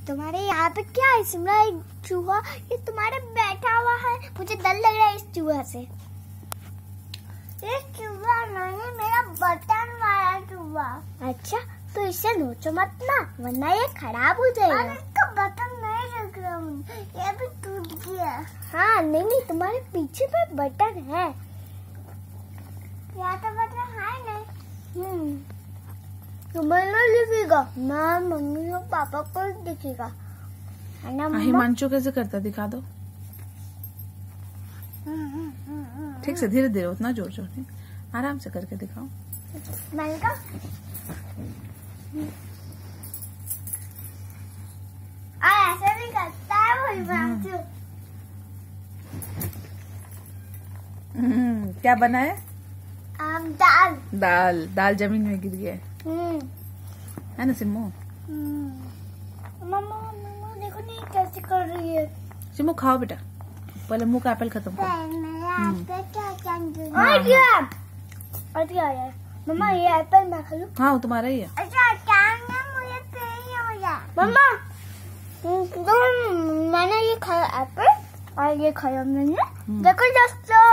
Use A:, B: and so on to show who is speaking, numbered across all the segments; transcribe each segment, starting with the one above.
A: तुम्हारे यहाँ पे क्या है सिमरा? एक चूहा ये तुम्हारे बैठा हुआ है, मुझे डर लग रहा है इस चूहा से। ये चूहा नहीं, मेरा बटन वाला चूहा। अच्छा तो इससे नोचो मत ना, वरना ये खराब हो जाएगा। अरे इसका बटन नहीं रख रहा हूँ, ये भी टूट गया। हाँ नहीं, तुम्हारे पीछे पे बटन है। यहाँ तो बटन है नहीं। तुम्हें दिखेगा, मैं मम्मी और पापा को दिखेगा, है ना?
B: हिमांशु कैसे करता दिखा दो। ठीक से, धीरे धीरे, उतना जोर जोर नहीं, आराम से करके दिखाओ।
A: मैंने कहा ऐसे भी करता है वो हिमांशु।
B: क्या बना है?
A: दाल।
B: दाल। दाल जमीन में गिर गया है ना सिम्मू?
A: मम्मा देखो नहीं कैसे कर रही है।
B: सिम्मू खाओ बेटा, पहले मुंह का एप्पल खत्म करो।
A: मम्मा ये एप्पल मैं खा लूं?
B: हाँ वो तुम्हारा ही है।
A: अच्छा मुझे हो जा। मम्मा तो मैंने ये खाया एप्पल और ये खाया मैंने। देखो दोस्तों,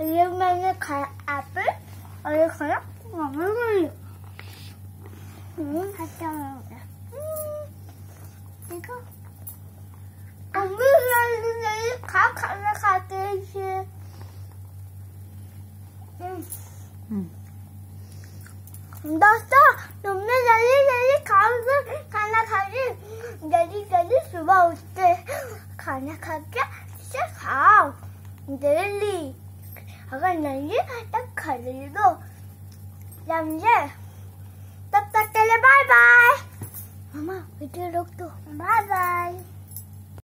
A: ये मैंने खाया एप्पल और ये खाया मम्मी। देखो अम्मी खाना खाते हैं। दोस्तों तुमने जल्दी खाना खा के जल्दी सुबह उठते खाना खा के इसे खाओ जल्दी। अगर नहीं तो खरीदो, समझे? तब तक के लिए बाय बाय। मामा वीडियो रोक दो। Bye bye.